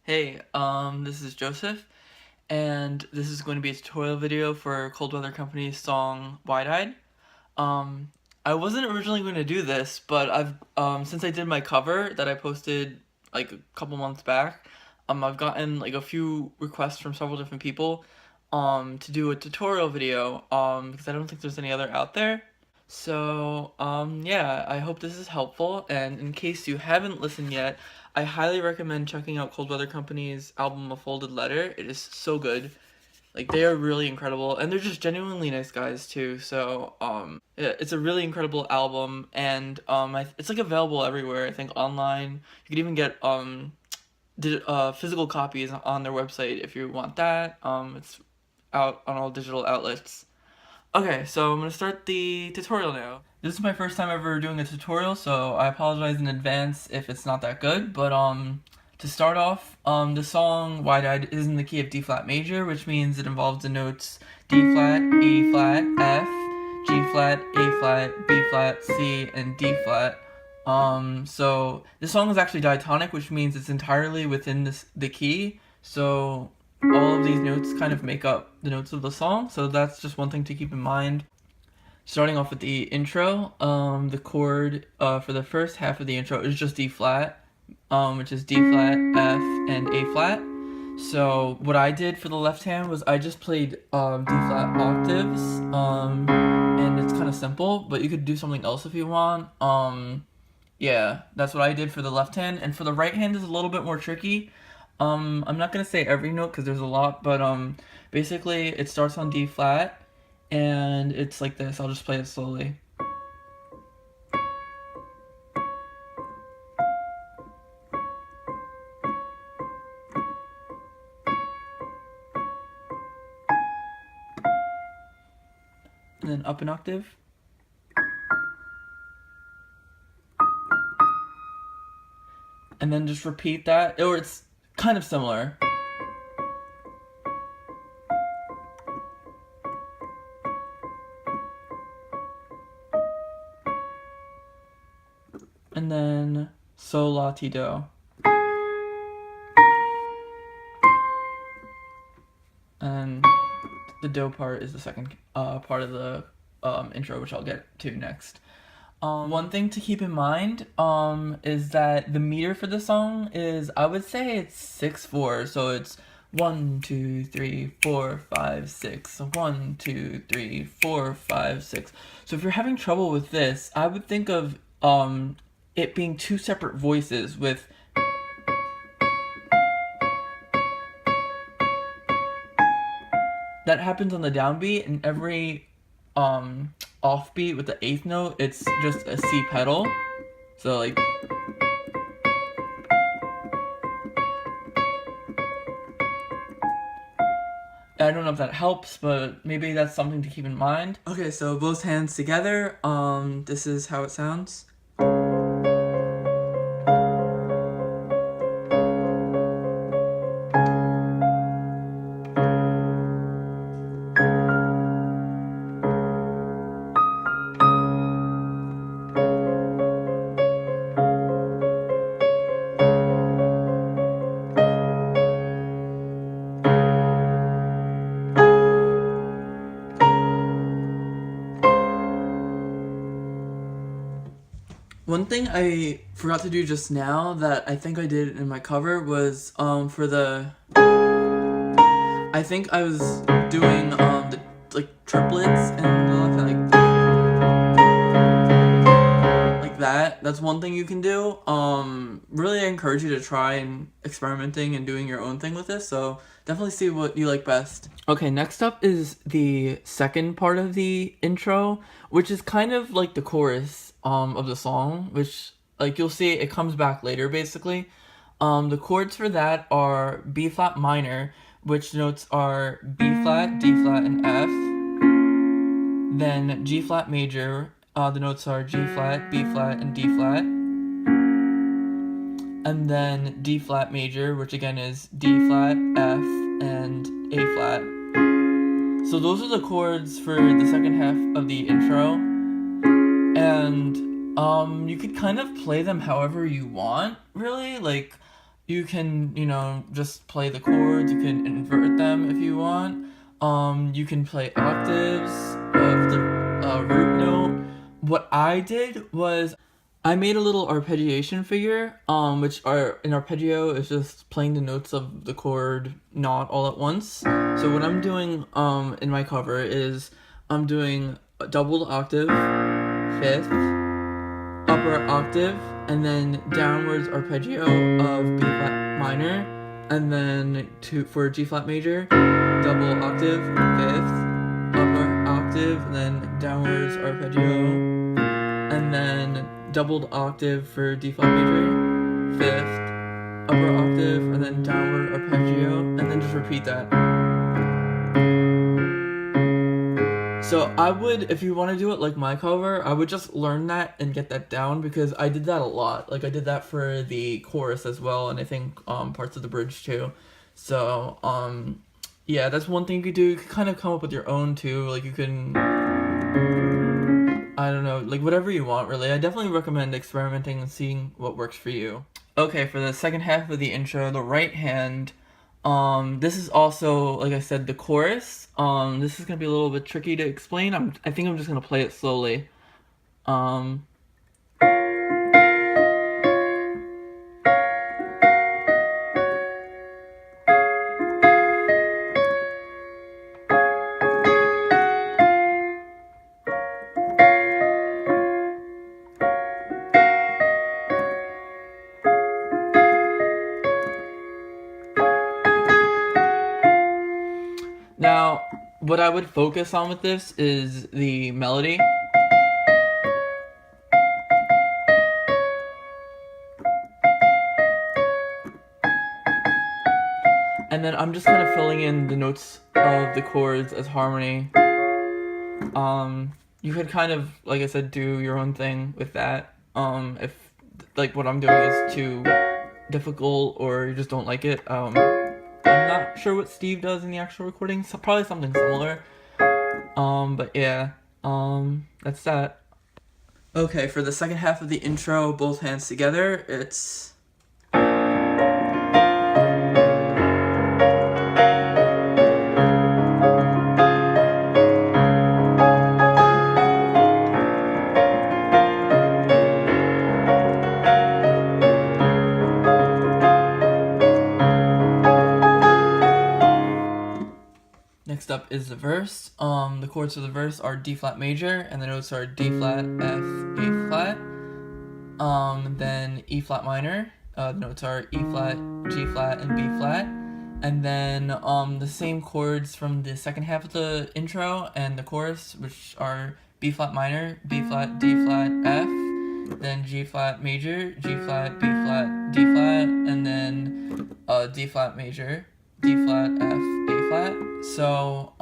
This is Joseph, and this is going to be a tutorial video for Cold Weather Company's song Wide-Eyed. I wasn't originally going to do this, but since I did my cover that I posted like a couple months back, I've gotten like a few requests from several different people, to do a tutorial video, because I don't think there's any other out there. So, yeah, I hope this is helpful, and in case you haven't listened yet, I highly recommend checking out Cold Weather Company's album A Folded Letter. It is so good. Like, they are really incredible, and they're just genuinely nice guys, too, so, yeah, it's a really incredible album, and, it's, like, available everywhere, I think, online. You could even get, physical copies on their website if you want that. It's out on all digital outlets. Okay, so I'm gonna start the tutorial now. This is my first time ever doing a tutorial, so I apologize in advance if it's not that good, but to start off, the song Wide-Eyed is in the key of D flat major, which means it involves the notes D flat, E flat, F, G flat, A flat, B flat, C, and D flat. So this song is actually diatonic, which means it's entirely within the key, so all of these notes kind of make up the notes of the song, so that's just one thing to keep in mind. Starting off with the intro, the chord for the first half of the intro is just D flat, which is D flat, F, and A flat. So what I did for the left hand was I just played D flat octaves, and it's kind of simple, but you could do something else if you want. Yeah, that's what I did for the left hand, and for the right hand is a little bit more tricky. I'm not gonna say every note because there's a lot, but basically it starts on D flat, and it's like this. I'll just play it slowly. And then up an octave. And then just repeat that, or it's kind of similar. And then sol la ti do. And the do part is the second part of the intro, which I'll get to next. One thing to keep in mind is that the meter for the song is, I would say it's 6/4, so it's 1, 2, 3, 4, 5, 6, 1, 2, 3, 4, 5, 6. So if you're having trouble with this, I would think of it being two separate voices with that happens on the downbeat, and every offbeat with the 8th note, it's just a C pedal. So like, I don't know if that helps, but maybe that's something to keep in mind. Okay, so both hands together, this is how it sounds. One thing I forgot to do just now that I think I did in my cover was, for the, I think I was doing, the, like, triplets and like that. That's one thing you can do. Really I encourage you to try and experimenting and doing your own thing with this, so definitely see what you like best. Okay, next up is the second part of the intro, which is kind of like the chorus of the song, which, like, you'll see it comes back later basically. The chords for that are B flat minor, which notes are B flat, D flat, and F. Then G flat major, the notes are G flat, B flat, and D flat. And then D flat major, which again is D flat, F, and A flat. So those are the chords for the second half of the intro. And you could kind of play them however you want, really. Like, you can, you know, just play the chords, you can invert them if you want. You can play octaves of the root note. What I did was I made a little arpeggiation figure, which are an arpeggio is just playing the notes of the chord not all at once. So what I'm doing in my cover is I'm doing a doubled octave, fifth, upper octave, and then downwards arpeggio of B flat minor, and then for G flat major, double octave, fifth, upper octave, and then downwards arpeggio, and then doubled octave for D flat major, fifth, upper octave, and then downward arpeggio, and then just repeat that. So I would, if you want to do it like my cover, I would just learn that and get that down, because I did that a lot. Like I did that for the chorus as well, and I think parts of the bridge too. So yeah, that's one thing you could do. You could kind of come up with your own too. Like you can, I don't know, like whatever you want really. I definitely recommend experimenting and seeing what works for you. Okay, for the second half of the intro, the right hand, this is also, like I said, the chorus. This is gonna be a little bit tricky to explain. I think I'm just gonna play it slowly. Now, what I would focus on with this is the melody. And then I'm just kind of filling in the notes of the chords as harmony. You could kind of, like I said, do your own thing with that. If like what I'm doing is too difficult or you just don't like it. I'm not sure what Steve does in the actual recording, so probably something similar. But yeah, that's that. Okay, for the second half of the intro, both hands together, it's... Next up is the verse. The chords for the verse are D flat major, and the notes are D flat, F, A flat. Then E flat minor. The notes are E flat, G flat, and B flat. And then the same chords from the second half of the intro and the chorus, which are B flat minor, B flat, D flat, F. Then G flat major, G flat, B flat, D flat, and then D flat major, D flat, F, A flat. So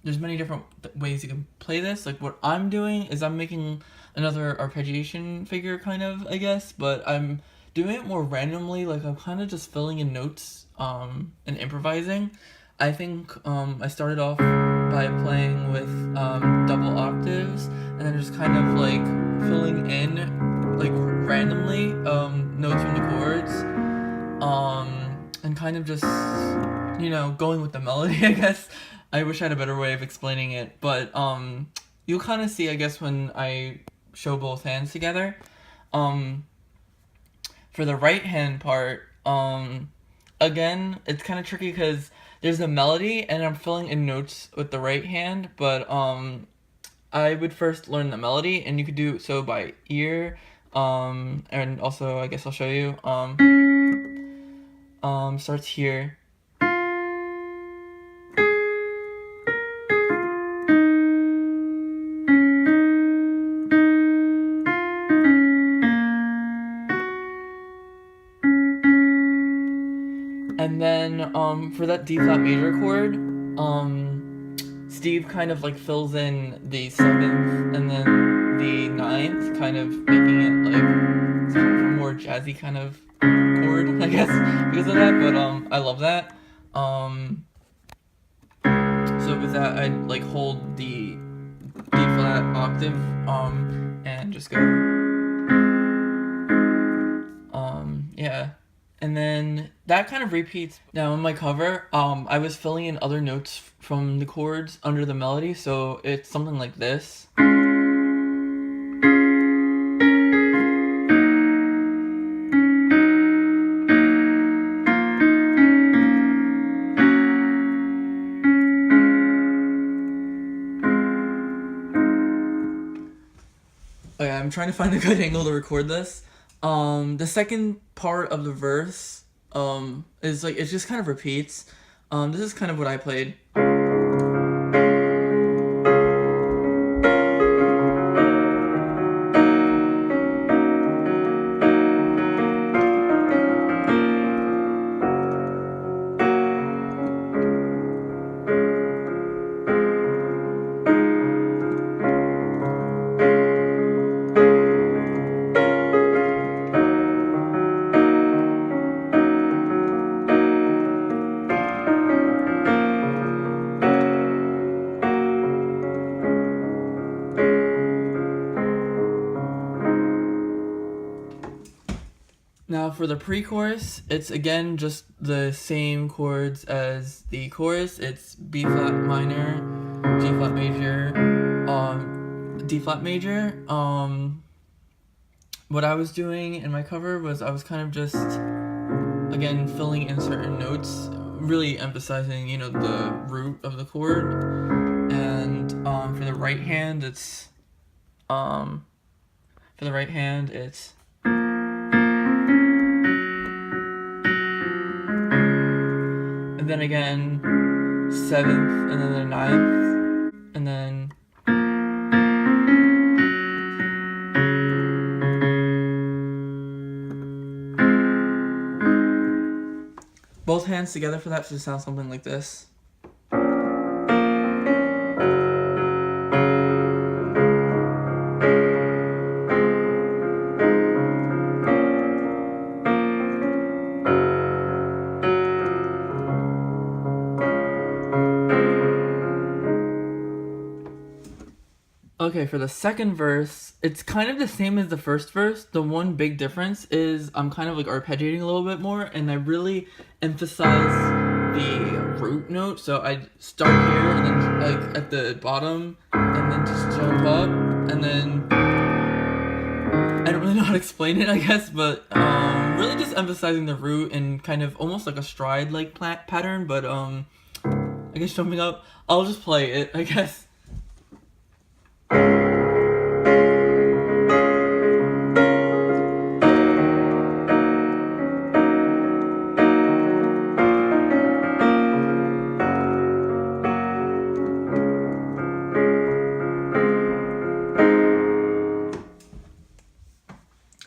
there's many different ways you can play this. Like what I'm doing is I'm making another arpeggiation figure kind of, I guess, but I'm doing it more randomly. Like I'm kind of just filling in notes and improvising. I think I started off by playing with double octaves and then just kind of like filling in like randomly notes from the chords and kind of just, you know, going with the melody, I guess. I wish I had a better way of explaining it, but you'll kind of see, I guess, when I show both hands together. For the right hand part, again, it's kind of tricky because there's a melody and I'm filling in notes with the right hand, but I would first learn the melody, and you could do so by ear, and also I guess I'll show you. Starts here. And then for that D flat major chord, Steve kind of like fills in the 7th and then the 9th, kind of making it like sort of a more jazzy kind of chord, I guess, because of that. But I love that. So with that, I'd like hold the D flat octave and just go yeah. And then that kind of repeats. Now in my cover, I was filling in other notes from the chords under the melody, so it's something like this. Okay, I'm trying to find a good angle to record this. The second part of the verse, is like, it just kind of repeats. This is kind of what I played. Now for the pre-chorus, it's again just the same chords as the chorus. It's B flat minor, G flat major, D flat major. What I was doing in my cover was I was kind of just, again, filling in certain notes, really emphasizing, you know, the root of the chord. And for the right hand, it's and then again, 7th, and then the 9th, and then both hands together for that should sound something like this. Okay, for the second verse, it's kind of the same as the first verse. The one big difference is I'm kind of like arpeggiating a little bit more, and I really emphasize the root note. So I start here, and then like at the bottom, and then just jump up, and then I don't really know how to explain it, I guess, but really just emphasizing the root and kind of almost like a stride like pattern. But I guess jumping up, I'll just play it, I guess.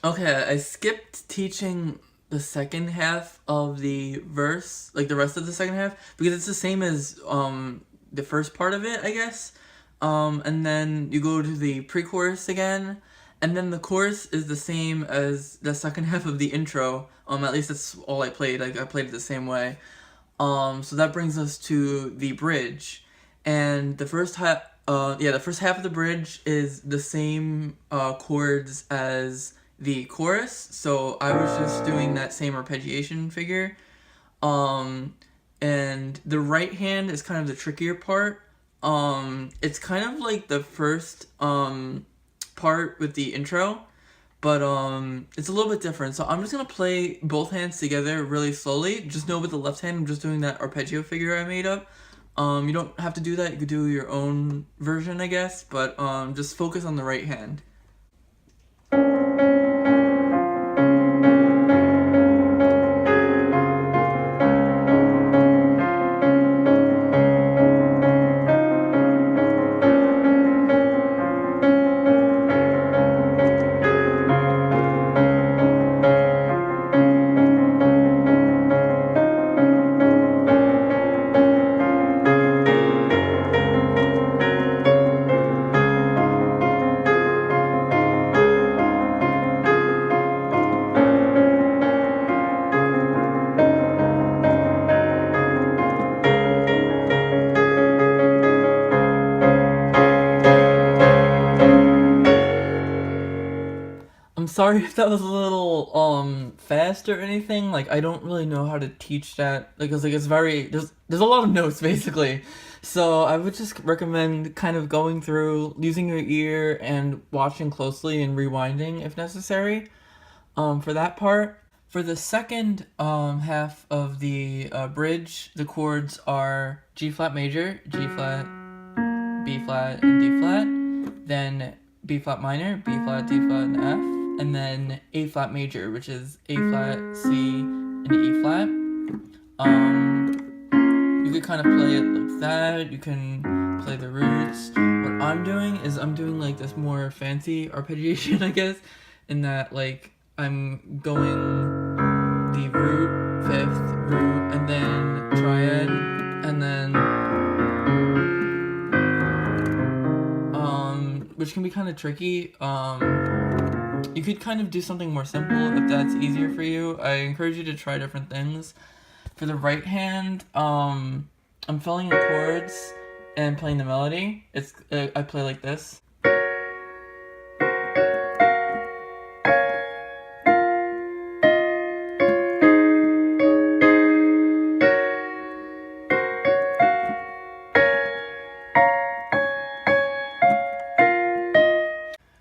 Okay, I skipped teaching the second half of the verse, like the rest of the second half, because it's the same as the first part of it, I guess. And then you go to the pre-chorus again, and then the chorus is the same as the second half of the intro. At least that's all I played. I played it the same way. So that brings us to the bridge, and the first half of the bridge is the same chords as the chorus, so I was just doing that same arpeggiation figure. And the right hand is kind of the trickier part. It's kind of like the first part with the intro, but it's a little bit different. So I'm just gonna play both hands together really slowly. Just know with the left hand, I'm just doing that arpeggio figure I made up. You don't have to do that. You could do your own version, I guess, but just focus on the right hand. I'm sorry if that was a little fast or anything. Like, I don't really know how to teach that, because like it's very there's a lot of notes basically. So I would just recommend kind of going through, using your ear and watching closely and rewinding if necessary. For that part. For the second half of the bridge, the chords are G flat major, G flat, B flat, and D flat. Then B flat minor, B flat, D flat, and F. And then A flat major, which is A flat, C, and E flat. You could kind of play it like that. You can play the roots. What I'm doing is I'm doing like this more fancy arpeggiation, I guess, in that like I'm going the root, fifth, root, and then triad, and then which can be kind of tricky. You could kind of do something more simple if that's easier for you. I encourage you to try different things. For the right hand, I'm filling the chords and playing the melody. I play like this.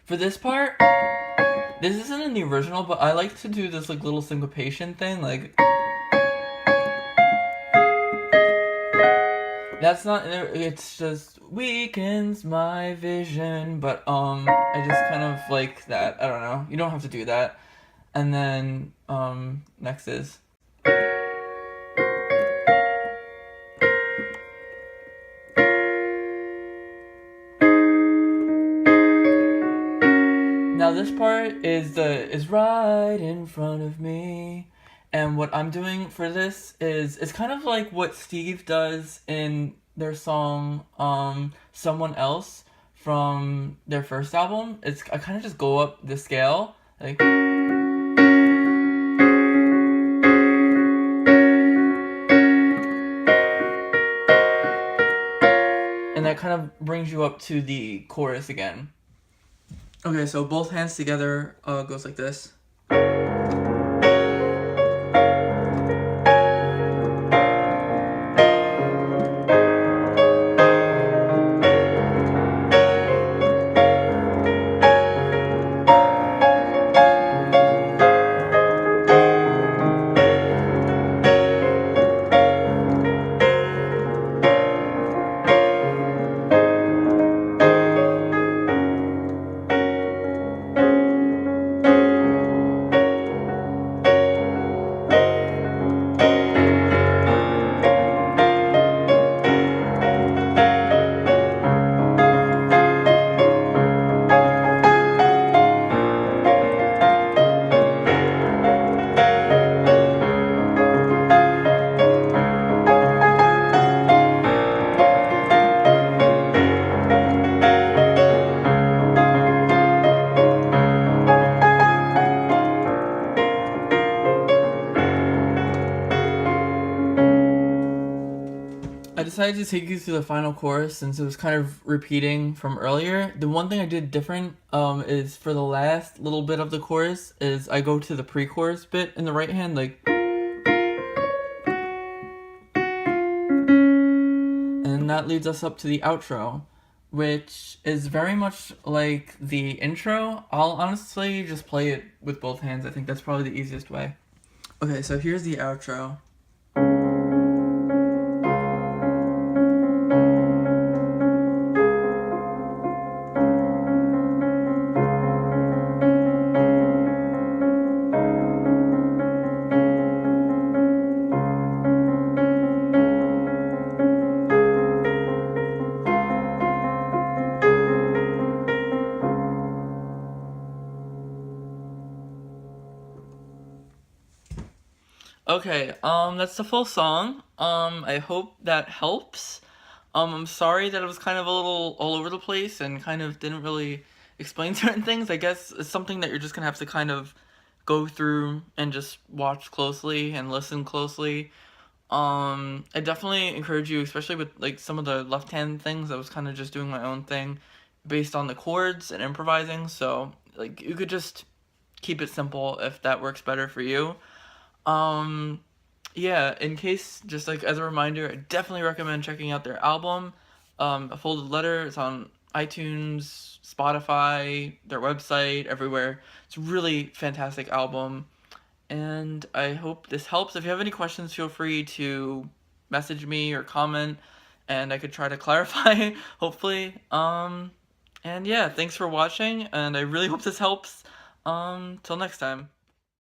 For this part, this isn't in the original, but I like to do this like little syncopation thing, like that's not, it's just weakens my vision, but I just kind of like that. I don't know. You don't have to do that. And then next is now this part is right in front of me. And what I'm doing for this is, it's kind of like what Steve does in their song Someone Else from their first album. I kind of just go up the scale, like, and that kind of brings you up to the chorus again. Okay, so both hands together goes like this. I decided to take you through the final chorus since it was kind of repeating from earlier. The one thing I did different is for the last little bit of the chorus is I go to the pre-chorus bit in the right hand, like, and that leads us up to the outro, which is very much like the intro. I'll honestly just play it with both hands. I think that's probably the easiest way. Okay, so here's the outro. Okay, that's the full song. I hope that helps. I'm sorry that it was kind of a little all over the place and kind of didn't really explain certain things. I guess it's something that you're just gonna have to kind of go through and just watch closely and listen closely. I definitely encourage you, especially with like some of the left hand things. I was kind of just doing my own thing based on the chords and improvising. So like you could just keep it simple if that works better for you. Um, yeah, in case, just like as a reminder, I definitely recommend checking out their album, A Folded Letter. It's on iTunes, Spotify, their website, everywhere. It's a really fantastic album, and I hope this helps. If you have any questions, feel free to message me or comment, and I could try to clarify, hopefully. And yeah, thanks for watching, and I really hope this helps. Till next time.